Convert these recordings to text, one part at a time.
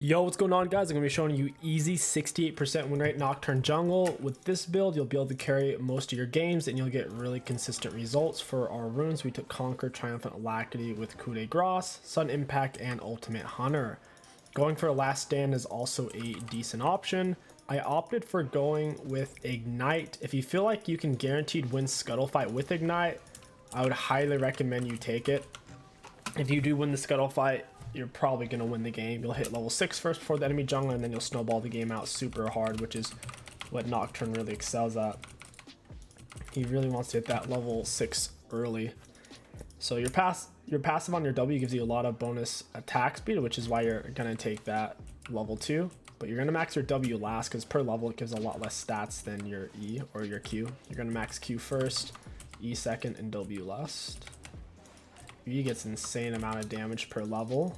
Yo, what's going on, guys? I'm going to be showing you easy 68% win rate Nocturne jungle. With this build, you'll be able to carry most of your games and you'll get really consistent results. For our runes, we took Conquer, Triumphant, Alacrity with 𝗕𝗂𝘂𝗀𝗃, Sudden Impact, and Ultimate Hunter. Going for a Last Stand is also a decent option. I opted for going with Ignite. If you feel like you can guaranteed win Scuttle Fight with Ignite, I would highly recommend you take it. If you do win the Scuttle Fight, you're probably going to win the game. You'll hit level 6 first before the enemy jungler, and then you'll snowball the game out super hard, which is what Nocturne really excels at. He really wants to hit that level 6 early. So your passive on your W gives you a lot of bonus attack speed, which is why you're going to take that level 2. But you're going to max your W last, because per level it gives a lot less stats than your E or your Q. You're going to max Q first, E second, and W last. E gets an insane amount of damage per level.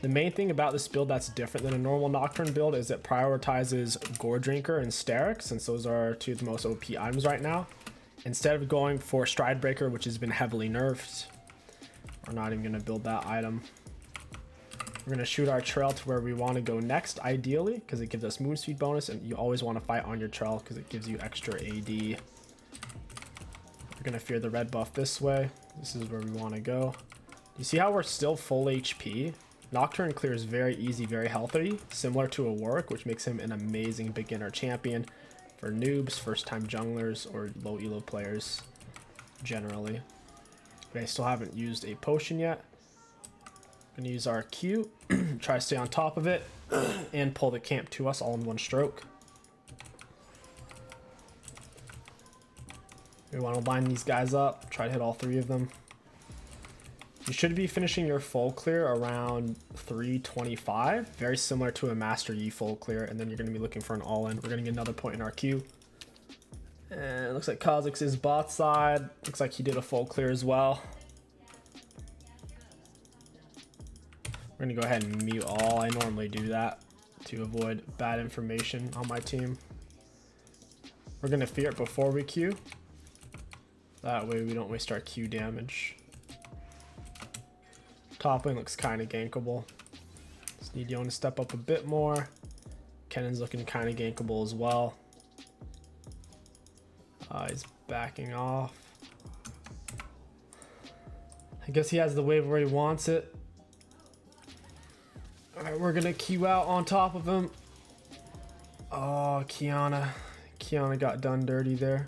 The main thing about this build that's different than a normal Nocturne build is it prioritizes Gore Drinker and Sterek, since those are two of the most OP items right now. Instead of going for Stride Breaker, which has been heavily nerfed, we're not even going to build that item. We're going to shoot our trail to where we want to go next, ideally, because it gives us move speed bonus, and you always want to fight on your trail because it gives you extra AD. We're going to fear the red buff this way. This is where we want to go. You see how we're still full HP? Nocturne clears very easy, very healthy, similar to a Warwick, which makes him an amazing beginner champion for noobs, first-time junglers, or low elo players generally. Okay, still haven't used a potion yet. I'm going to use our Q, try to stay on top of it, and pull the camp to us all in one stroke. We want to line these guys up, try to hit all 3 of them. You should be finishing your full clear around 325, very similar to a Master Yi full clear, and then you're going to be looking for an all-in. We're going to get another point in our queue. And it looks like 𝗕𝐂𝐈𝐀𝐋𝐒 is bot side. Looks like he did a full clear as well. We're going to go ahead and mute all. I normally do that to avoid bad information on my team. We're going to fear it before we queue. That way we don't waste our Q damage. Top lane looks kind of gankable. Just need Yone to step up a bit more. Kennen's looking kind of gankable as well. He's backing off. I guess he has the wave where he wants it. Alright, we're gonna Q out on top of him. Oh, Qiyana got done dirty there.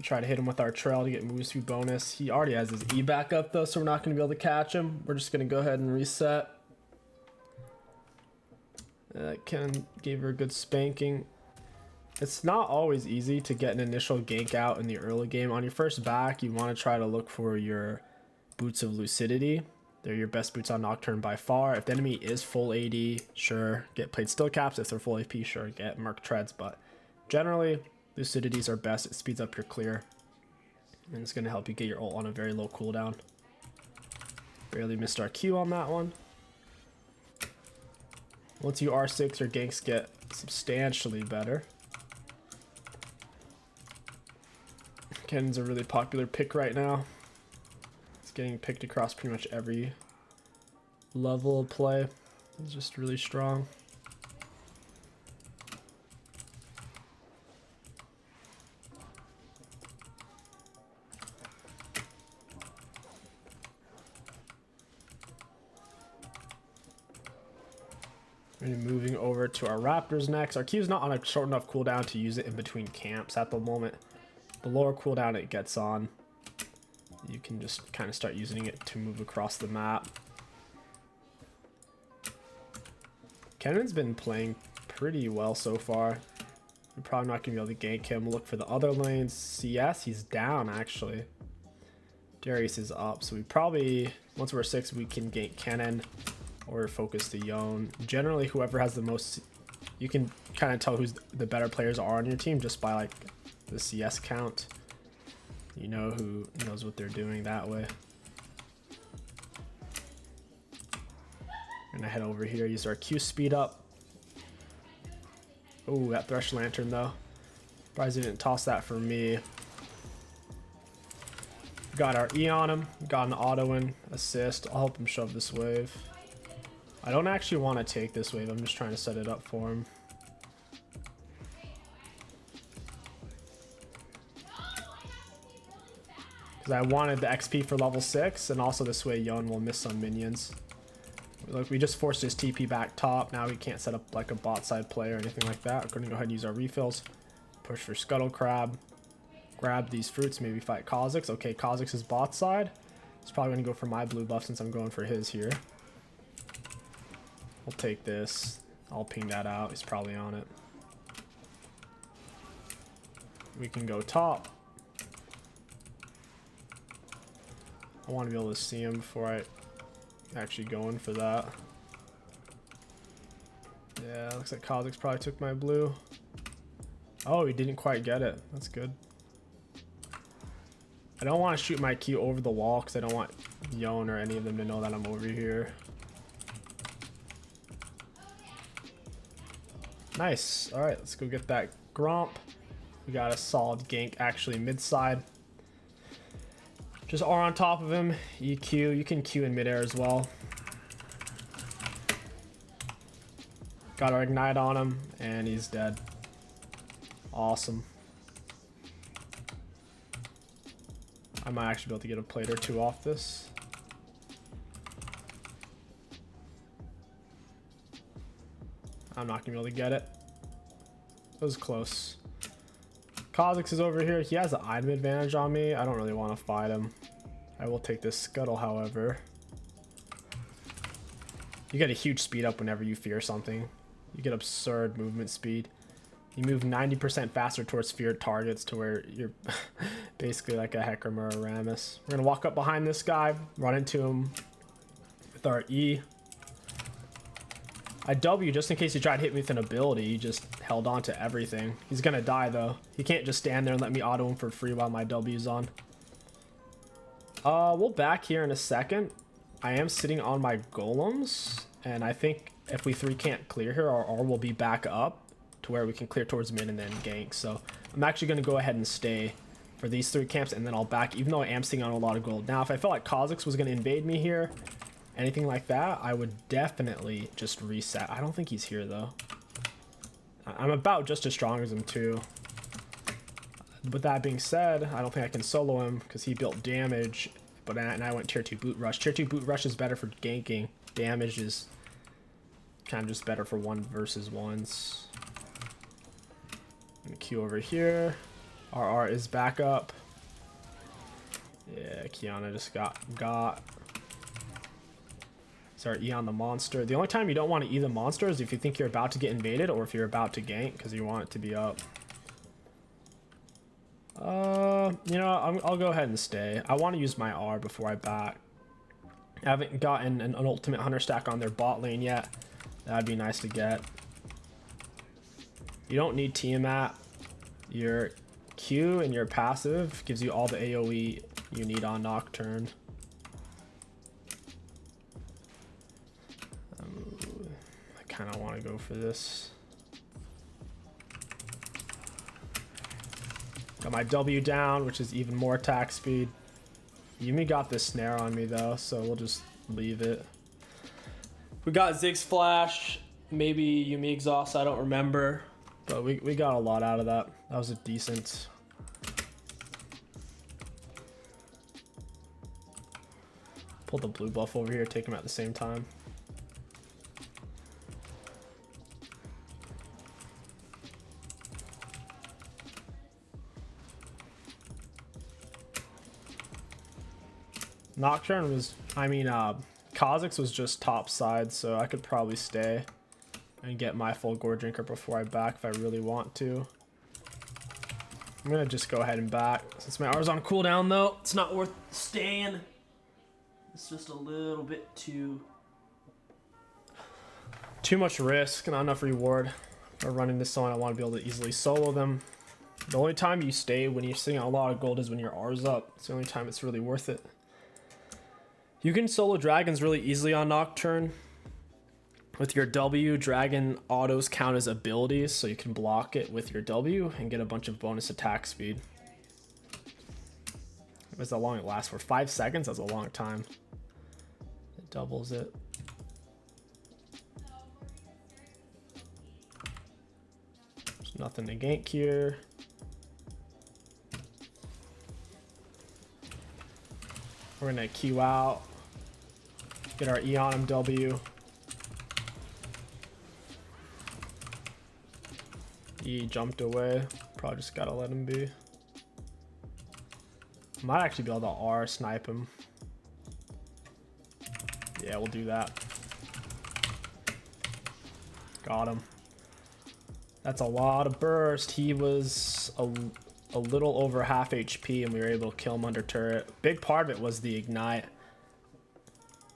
Try to hit him with our trail to get move speed bonus. He already has his E back up though, so we're not going to be able to catch him. We're just going to go ahead and reset. Kennen gave her a good spanking. It's not always easy to get an initial gank out in the early game. On your first back, you want to try to look for your Boots of Lucidity. They're your best boots on Nocturne by far. If the enemy is full AD, sure, get played still caps. If they're full AP, sure, get Merc Treads. But generally, Lucidities are best. It speeds up your clear, and it's going to help you get your ult on a very low cooldown. Barely missed our Q on that one. Once you R6, your ganks get substantially better. Kennen's a really popular pick right now. It's getting picked across pretty much every level of play. It's just really strong. Moving over to our Raptors next. Our Q is not on a short enough cooldown to use it in between camps at the moment. The lower cooldown it gets on, you can just kind of start using it to move across the map. Kennen's been playing pretty well so far. We're probably not going to be able to gank him. Look for the other lanes. CS, he's down actually. Darius is up, so we probably, once we're 6, we can gank Kennen or focus the Yone. Generally, whoever has the most, you can kind of tell who's the better players are on your team just by like the CS count. You know who knows what they're doing that way. We're gonna head over here, use our Q speed up. Oh, that Thresh Lantern though. Surprised he didn't toss that for me. got our E on him. Got an auto in assist. I'll help him shove this wave. I don't actually want to take this wave. I'm just trying to set it up for him. Because I wanted the XP for level 6, and also this way Yon will miss some minions. Look, we just forced his TP back top. Now we can't set up like a bot side play or anything like that. We're going to go ahead and use our refills. Push for 𝗕𝗂𝘂𝐻𝐵. Grab these fruits, maybe fight 𝗕𝐂𝐈𝐀𝐋. Okay, 𝗕𝐂𝐈𝐀𝐋 is bot side. He's probably going to go for my blue buff since I'm going for his here. I'll take this. I'll ping that out. He's probably on it. We can go top. I want to be able to see him before I actually go in for that. Yeah, looks like 𝗕𝐂𝐈𝐀𝐋 probably took my blue. Oh, he didn't quite get it. That's good. I don't want to shoot my Q over the wall because I don't want Yon or any of them to know that I'm over here. Nice. Alright, let's go get that Gromp. We got a solid gank actually mid side. Just R on top of him. EQ. You can Q in midair as well. Got our ignite on him and he's dead. Awesome. I might actually be able to get a plate or two off this. I'm not gonna be able to get it. It was close. 𝗕𝐂𝐈𝐾 is over here. He has an item advantage on me. I don't really want to fight him. I will take this scuttle, however. You get a huge speed up whenever you fear something. You get absurd movement speed. You move 90% faster towards feared targets to where you're basically like a 𝗕𝗂𝐈𝐀𝐋 or a Rammus. We're gonna walk up behind this guy, run into him with our E. I W just in case he tried to hit me with an ability. He just held on to everything. He's gonna die though. He can't just stand there and let me auto him for free while my W's on. We'll back here in a second. I am sitting on my golems, and I think if we 3 can't clear here, our R will be back up to where we can clear towards mid and then gank. So I'm actually gonna go ahead and stay for these 3 camps, and then I'll back, even though I am sitting on a lot of gold. Now, if I felt like 𝗕𝐂𝐈𝐾 was gonna invade me here, anything like that, I would definitely just reset. I don't think he's here though. I'm about just as strong as him too. With that being said, I don't think I can solo him because he built damage, but and I went tier 2 boot rush. Tier 2 boot rush is better for ganking. Damage is kind of just better for 1 versus 1s. And Q over here. RR is back up. Yeah, Qiyana just got. Start E on the monster. The only time you don't want to E the monster is if you think you're about to get invaded or if you're about to gank because you want it to be up. You know, I'll go ahead and stay. I want to use my R before I back. I haven't gotten an ultimate hunter stack on their bot lane yet. That'd be nice to get. You don't need Tiamat. Your Q and your passive gives you all the AoE you need on Nocturne. I kind of want to go for this. Got my W down, which is even more attack speed. Yuumi got this snare on me though, so we'll just leave it. We got Ziggs flash, maybe Yuumi exhaust, I don't remember. But we got a lot out of that. That was a decent. Pull the blue buff over here, take him at the same time. Nocturne was, I mean, 𝗕𝐂𝐈𝐾 was just top side, so I could probably stay and get my full gore drinker before I back if I really want to. I'm gonna just go ahead and back. Since my R's on cooldown though, it's not worth staying. It's just a little bit too much risk, not enough reward. For running this song, I want to be able to easily solo them. The only time you stay when you're sitting on a lot of gold is when your R's up. It's the only time it's really worth it. You can solo dragons really easily on Nocturne. With your W, dragon autos count as abilities, so you can block it with your W and get a bunch of bonus attack speed. What's that long it lasts for? 5 seconds? That's a long time. It doubles it. There's nothing to gank here. We're gonna Q out. Get our E on him, W. E jumped away. Probably just gotta let him be. Might actually be able to R snipe him. Yeah, we'll do that. Got him. That's a lot of burst. He was a little over half HP and we were able to kill him under turret. Big part of it was the ignite.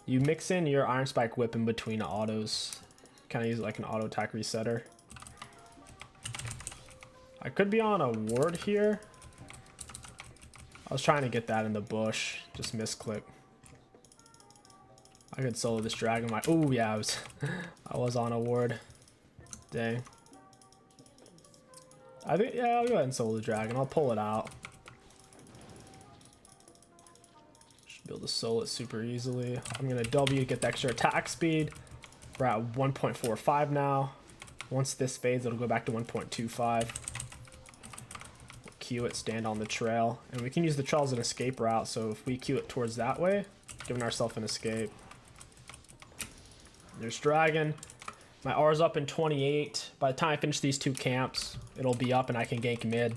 You mix in your Iron Spike whip in between autos. Kind of use it like an auto attack resetter. I could be on a ward here. I was trying to get that in the bush, just misclick. I could solo this dragon. Oh yeah, I was on a ward. Dang. I think yeah, I'll go ahead and solo the dragon. I'll pull it out. Should be able to solo it super easily. I'm gonna W, get the extra attack speed. We're at 1.45 now. Once this fades, it'll go back to 1.25. Q it, stand on the trail, and we can use the trail as an escape route. So if we Q it towards that way, giving ourselves an escape. There's dragon. My R's up in 28. By the time I finish these 2 camps, it'll be up and I can gank mid.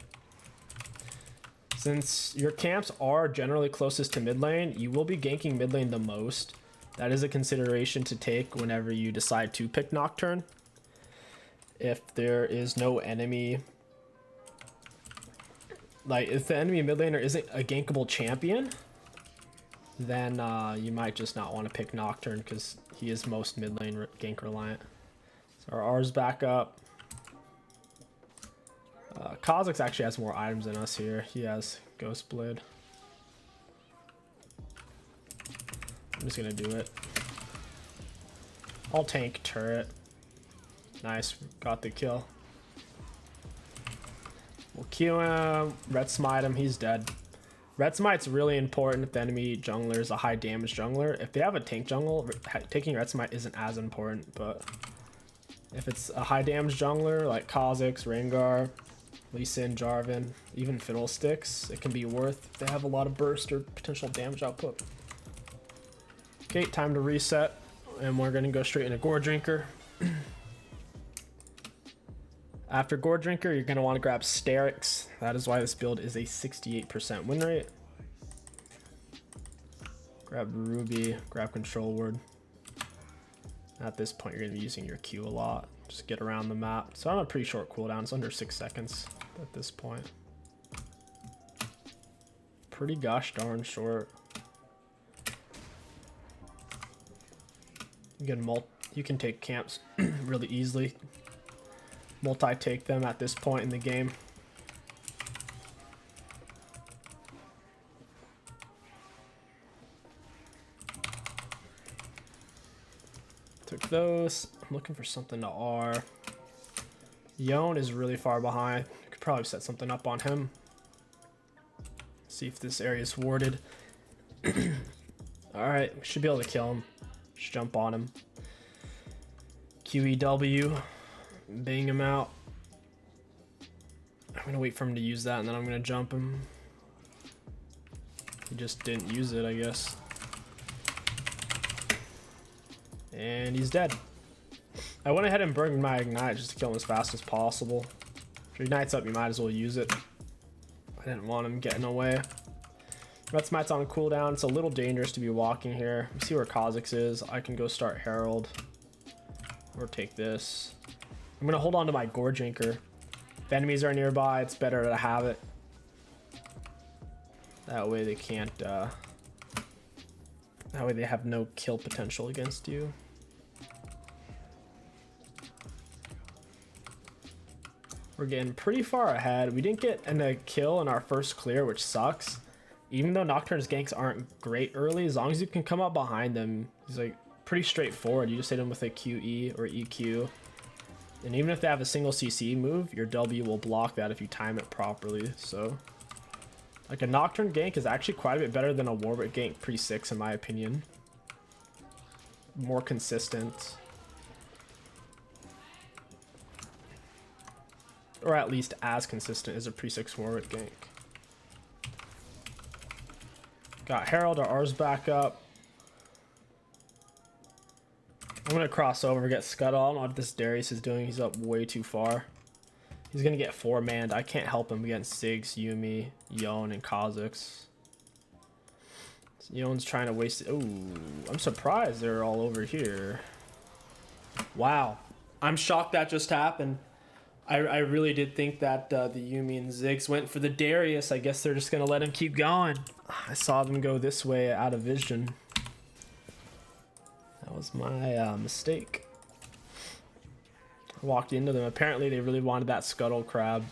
Since your camps are generally closest to mid lane, you will be ganking mid lane the most. That is a consideration to take whenever you decide to pick Nocturne. If there is no enemy, like if the enemy mid laner isn't a gankable champion, then you might just not want to pick Nocturne because he is most mid lane gank reliant. So our R's back up. 𝗕𝐂𝐈𝐀𝐋 actually has more items than us here. He has Ghost Blade. I'm just gonna do it. I'll tank turret. Nice, got the kill. We'll Q him, red smite him, he's dead. Red smite's really important if the enemy jungler is a high damage jungler. If they have a tank jungle, taking red smite isn't as important, but if it's a high damage jungler like 𝗕𝐂𝐈𝐾, Rengar, Lee Sin, Jarvan, even Fiddlesticks, it can be worth if they have a lot of burst or potential damage output. Okay, time to reset, and we're gonna go straight into Gore Drinker. After Gore Drinker, you're gonna want to grab Sterix. That is why this build is a 68% win rate. Grab Ruby, grab Control Word. At this point, you're gonna be using your Q a lot. Just get around the map. So I'm on a pretty short cooldown. It's under 6 seconds at this point. Pretty gosh darn short. You can take camps really easily. Multi-take them at this point in the game. Took those. I'm looking for something to R. Yone is really far behind. Could probably set something up on him. See if this area is warded. Alright, we should be able to kill him. Just jump on him. QEW. Bang him out. I'm gonna wait for him to use that and then I'm gonna jump him. He just didn't use it, I guess. And he's dead. I went ahead and burned my ignite just to kill him as fast as possible. If your ignite's up, you might as well use it. I didn't want him getting away. Red Smite's on cooldown. It's a little dangerous to be walking here. Let's see where 𝗕𝐂𝐈𝐾 is. I can go start Herald. Or take this. I'm gonna hold on to my Gore Drinker. If enemies are nearby, it's better to have it. That way they can't, that way they have no kill potential against you. We're getting pretty far ahead. We didn't get a kill in our first clear, which sucks. Even though Nocturne's ganks aren't great early, as long as you can come up behind them, he's like pretty straightforward. You just hit him with a QE or EQ. And even if they have a single CC move, your W will block that if you time it properly. So Like a Nocturne gank is actually quite a bit better than a Warwick gank pre-6 in my opinion. More consistent. Or at least as consistent as a pre-6 Warwick gank. Got Herald, our R's back up. I'm gonna cross over, get Scuttle. I don't know what this Darius is doing. He's up way too far. He's gonna get 4-manned. I can't help him against Ziggs, Yuumi, Yone, and Kha'Zix. Yone's trying to waste it. Ooh, I'm surprised they're all over here. Wow. I'm shocked that just happened. I really did think that the Yuumi and Ziggs went for the Darius. I guess they're just gonna let him keep going. I saw them go this way out of vision. That was my mistake. I walked into them. Apparently they really wanted that Scuttle Crab.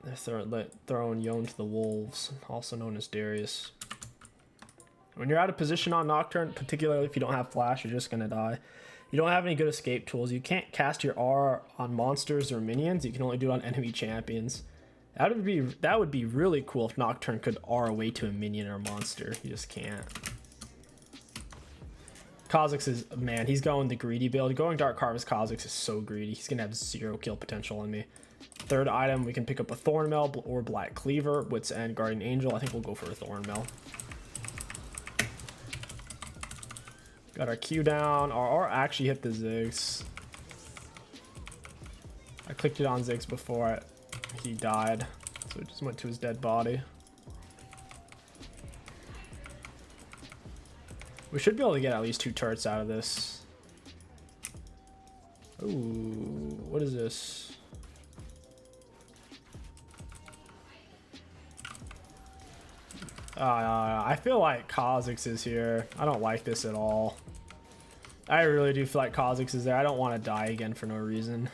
They're throwing Yone to the wolves, also known as Darius. When you're out of position on Nocturne, particularly if you don't have flash, you're just gonna die. You don't have any good escape tools. You can't cast your R on monsters or minions. You can only do it on enemy champions. That would be really cool if Nocturne could R away to a minion or a monster. You just can't. Kha'Zix is, man, he's going the greedy build. Going Dark Harvest Kha'Zix is so greedy. He's gonna have 0 kill potential on me. Third item, we can pick up a Thornmail or Black Cleaver, Wits End, Guardian Angel. I think we'll go for a Thornmail. Got our Q down. Our R actually hit the Ziggs. I clicked it on Ziggs before he died, so it just went to his dead body. We should be able to get at least 2 turrets out of this. Ooh, what is this? I feel like Kha'Zix is here. I don't like this at all. I really do feel like Kha'Zix is there. I don't want to die again for no reason.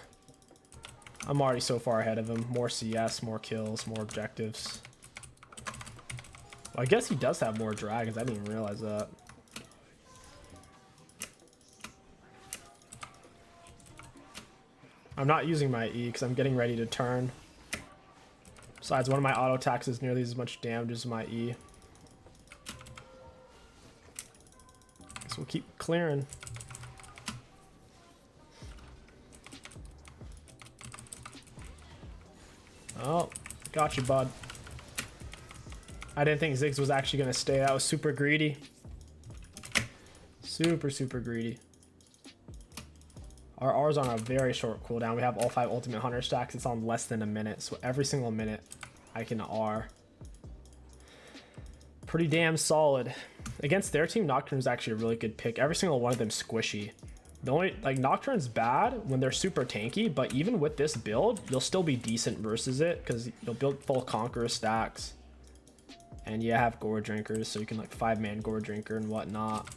I'm already so far ahead of him. More CS, more kills, more objectives. Well, I guess he does have more dragons. I didn't even realize that. I'm not using my E because I'm getting ready to turn. Besides, one of my auto attacks is nearly as much damage as my E. So we'll keep clearing. Oh, got you, bud. I didn't think Ziggs was actually going to stay. That was super greedy. Super, super greedy. Our R's on a very short cooldown. We have all 5 ultimate hunter stacks. It's on less than a minute. So every single minute I can R. Pretty damn solid. Against their team, Nocturne is actually a really good pick. Every single one of them squishy. The only, like, Nocturne's bad when they're super tanky, but even with this build, you'll still be decent versus it because you'll build full Conqueror stacks. And you have Gore Drinkers, so you can, like, 5-man Gore Drinker and whatnot.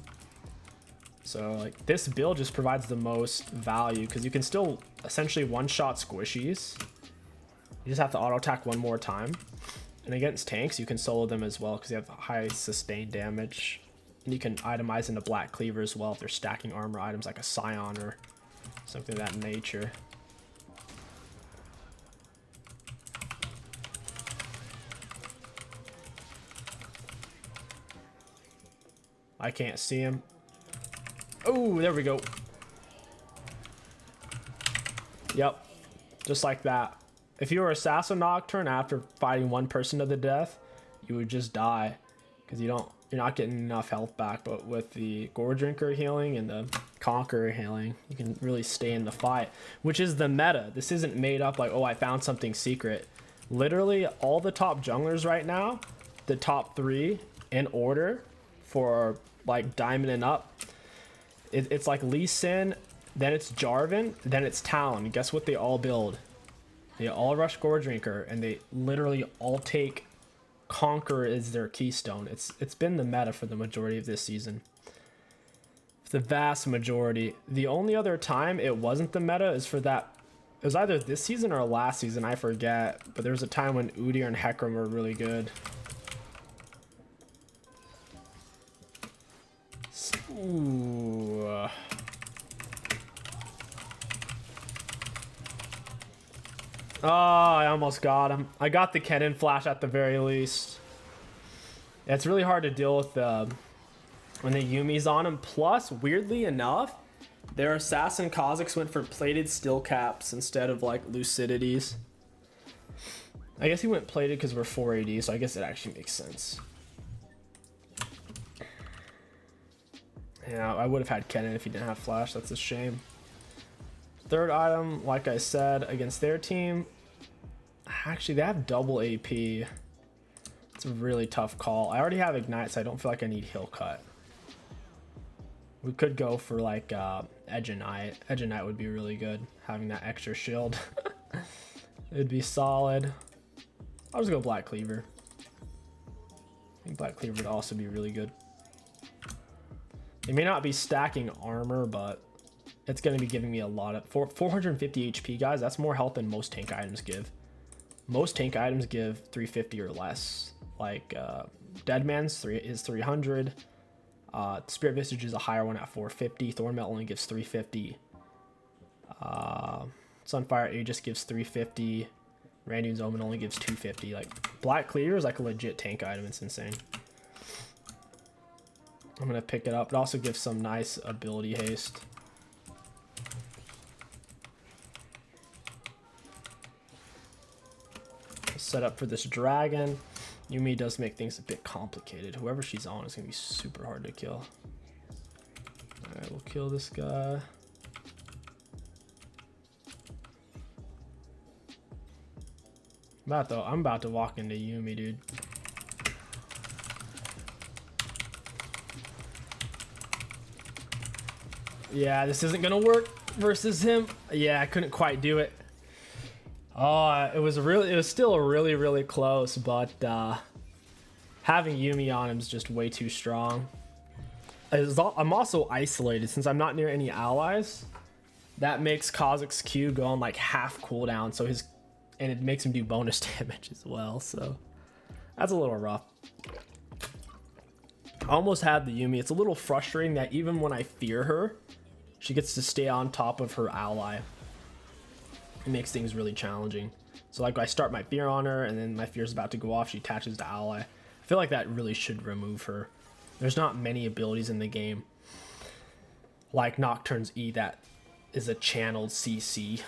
So, like, this build just provides the most value because you can still essentially one-shot squishies. You just have to auto-attack one more time. And against tanks, you can solo them as well because you have high sustained damage. And you can itemize into Black Cleaver as well if they're stacking armor items like a Scion or something of that nature. I can't see him. Oh, there we go. Yep, just like that. If you were Assassin Nocturne after fighting one person to the death, you would just die because you're not getting enough health back. But with the Gore Drinker healing and the Conqueror healing, you can really stay in the fight, which is the meta. This isn't made up like, oh, I found something secret. Literally all the top junglers right now, the top 3 in order for like diamond and up, it's like Lee Sin, then it's Jarvan, then it's Talon. Guess what they all build? They all rush Gore Drinker, and they literally all take Conqueror as their keystone. It's been the meta for the majority of this season. The vast majority. The only other time it wasn't the meta is for that. It was either this season or last season, I forget. But there was a time when Udyr and Hecarim were really good. Ooh. Oh, I almost got him. I got the Kennen flash at the very least. Yeah, it's really hard to deal with when the Yumi's on him. Plus, weirdly enough, their assassin Kha'Zix went for plated steel caps instead of like lucidities. I guess he went plated because we're 480, so I guess it actually makes sense. Yeah, I would have had Kennen if he didn't have flash. That's a shame. Third item, like I said, against their team, actually they have double AP. It's a really tough call. I already have Ignite, so I don't feel like I need Heal Cut. We could go for like Edge and Knight. Edge and Knight would be really good, having that extra shield. It'd be solid. I'll just go Black Cleaver. I think Black Cleaver would also be really good. It may not be stacking armor, but it's going to be giving me a lot of 450 HP, guys. That's more health than most tank items give. Most tank items give 350 or less. Like Deadman's is 300. Spirit Visage is a higher one at 450. Thornmail only gives 350. Sunfire Aegis gives 350. Randuin's Omen only gives 250. Like Black Cleaver is like a legit tank item. It's insane. I'm gonna pick it up. It also gives some nice ability haste. Set up for this dragon. Yuumi does make things a bit complicated. Whoever she's on is gonna be super hard to kill. Alright, we'll kill this guy. I'm about to walk into Yuumi, dude. Yeah, this isn't gonna work versus him. Yeah, I couldn't quite do it. Oh, it was still really close, but having Yuumi on him is just way too strong. I'm also isolated since I'm not near any allies. That makes Kha'Zix Q go on like half cooldown, so and it makes him do bonus damage as well. So that's a little rough. I almost had the Yuumi. It's a little frustrating that even when I fear her, she gets to stay on top of her ally. It makes things really challenging. So like I start my fear on her and then my fear's about to go off, she attaches to ally. I feel like that really should remove her. There's not many abilities in the game like Nocturne's E that is a channeled CC,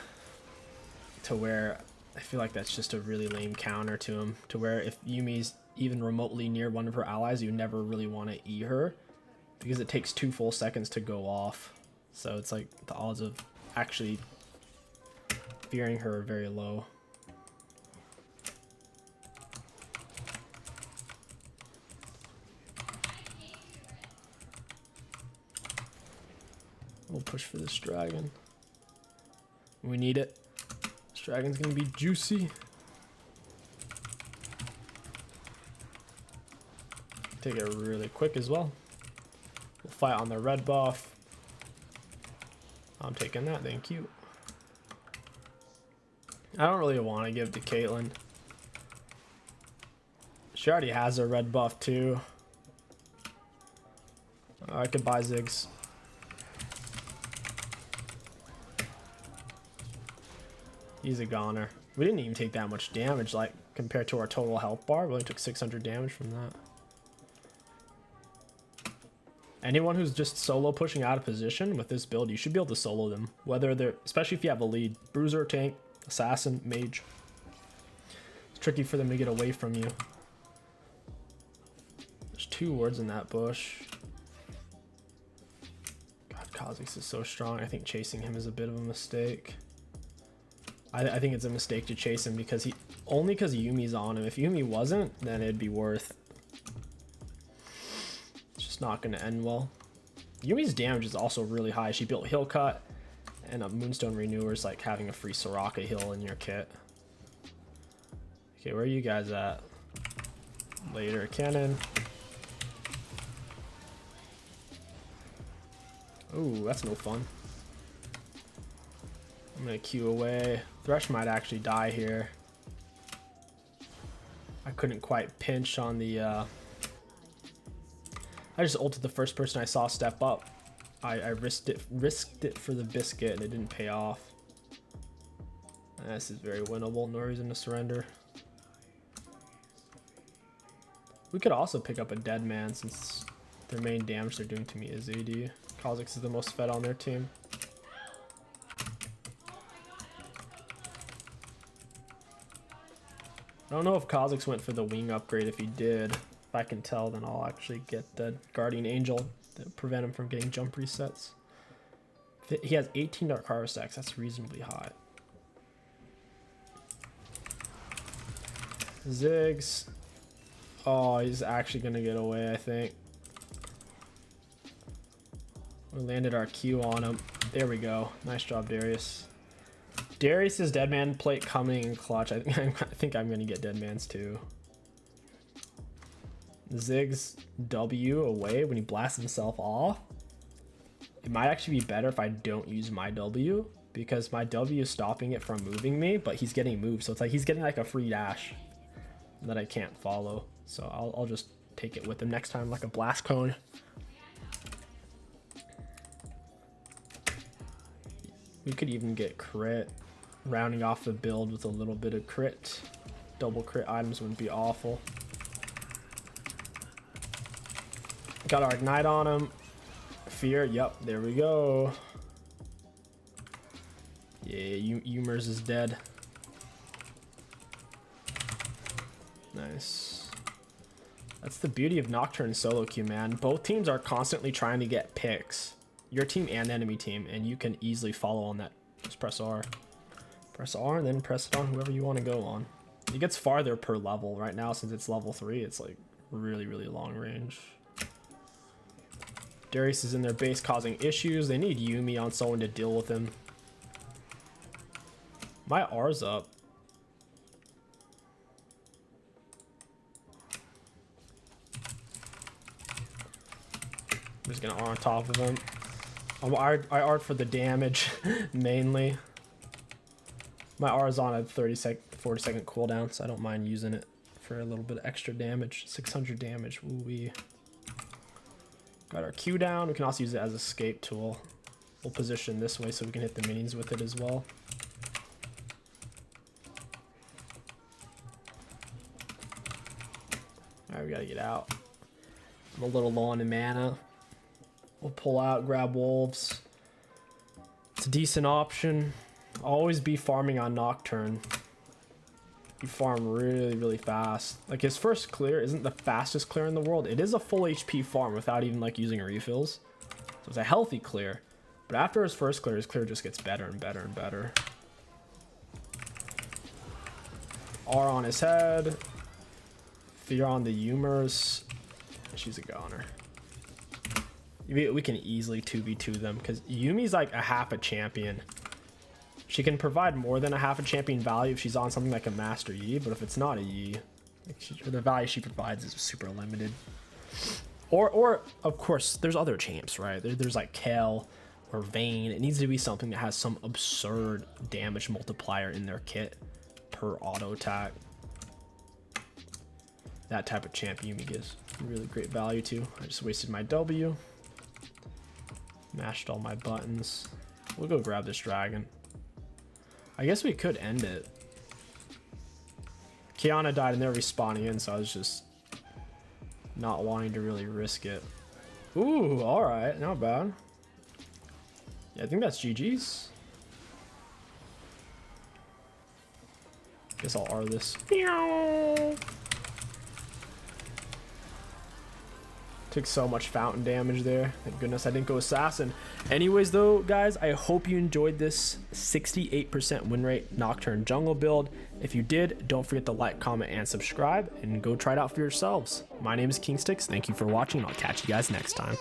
to where I feel like that's just a really lame counter to him, to where if Yumi's even remotely near one of her allies, you never really want to E her because it takes 2 full seconds to go off. So it's like the odds of actually fearing her are very low. We'll push for this dragon. We need it. This dragon's gonna be juicy. Take it really quick as well. We'll fight on the red buff. I'm taking that, thank you. I don't really want to give to Caitlyn. She already has a red buff too. I could buy Ziggs. He's a goner. We didn't even take that much damage, like compared to our total health bar. We only took 600 damage from that. Anyone who's just solo pushing out of position with this build, you should be able to solo them. Whether they're, especially if you have a lead, bruiser, tank, assassin, mage. It's tricky for them to get away from you. There's 2 wards in that bush. God, Kha'Zix is so strong. I think chasing him is a bit of a mistake. I think it's a mistake to chase him because only because Yumi's on him. If Yuumi wasn't, then it'd be worth. It's just not going to end well. Yumi's damage is also really high. She built Heal Cut, and a Moonstone Renewer is like having a free Soraka heal in your kit. Okay, where are you guys at? Later, cannon. Ooh, that's no fun. I'm gonna Q away. Thresh might actually die here. I couldn't quite pinch on the I just ulted the first person I saw step up. I risked it for the biscuit and it didn't pay off. This is very winnable. No reason to surrender. We could also pick up a dead man since their main damage they're doing to me is AD. 𝗕𝐂𝐈𝐀𝐋𝐒 is the most fed on their team. I don't know if 𝗕𝐂𝐈𝐀𝐋𝐒 went for the wing upgrade. If he did, if I can tell, then I'll actually get the Guardian Angel to prevent him from getting jump resets. He has 18 Dark Harvest stacks. That's reasonably high. Ziggs. Oh, he's actually going to get away, I think. We landed our Q on him. There we go. Nice job, Darius. Darius's Deadman plate coming in clutch. I think I'm going to get Deadmans too. Ziggs W away when he blasts himself off. It might actually be better if I don't use my W, because my W is stopping it from moving me, but he's getting moved. So it's like he's getting like a free dash that I can't follow. So I'll just take it with him next time, like a blast cone. We could even get crit, rounding off the build with a little bit of crit. Double crit items wouldn't be awful. Got our ignite on him. Fear, yep, there we go. Yeah, 𝗕𝐬𝐻𝐿 is dead. Nice. That's the beauty of Nocturne solo queue, man. Both teams are constantly trying to get picks. Your team and the enemy team, and you can easily follow on that. Just press R. Press R and then press it on whoever you want to go on. It gets farther per level. Right now, since it's level 3, it's like really, really long range. Darius is in their base causing issues. They need Yuumi on someone to deal with him. My R's up. I'm just gonna R on top of him. I R'd for the damage mainly. My R is on a 40 second cooldown, so I don't mind using it for a little bit of extra damage. 600 damage. Ooh, we got our Q down. We can also use it as a escape tool. We'll position this way so we can hit the minions with it as well. Alright, we gotta get out. I'm a little low on the mana. We'll pull out, grab wolves. It's a decent option. Always be farming on Nocturne. You farm really, really fast. Like his first clear isn't the fastest clear in the world. It is a full HP farm without even like using refills. So it's a healthy clear. But after his first clear, his clear just gets better and better and better. R on his head. Fear on the 𝗕𝐬𝐻𝐿. She's a goner. We can easily 2v2 them because Yumi's like a half a champion. She can provide more than a half a champion value if she's on something like a Master Yi, but if it's not a Yi, the value she provides is super limited. Or of course, there's other champs, right? There's like 𝗕𝐿 or Vayne. It needs to be something that has some absurd damage multiplier in their kit per auto attack. That type of champ Yuumi gives really great value to. I just wasted my W. Mashed all my buttons. We'll go grab this dragon. I guess we could end it. Qiyana died and they're respawning in, so I was just not wanting to really risk it. Ooh, alright, not bad. Yeah, I think that's GG's. Guess I'll R this. Took so much fountain damage there. Thank goodness I didn't go assassin. Anyways though, guys, I hope you enjoyed this 68% win rate Nocturne jungle build. If you did, don't forget to like, comment, and subscribe, and go try it out for yourselves. My name is KingStix. Thank you for watching, and I'll catch you guys next time.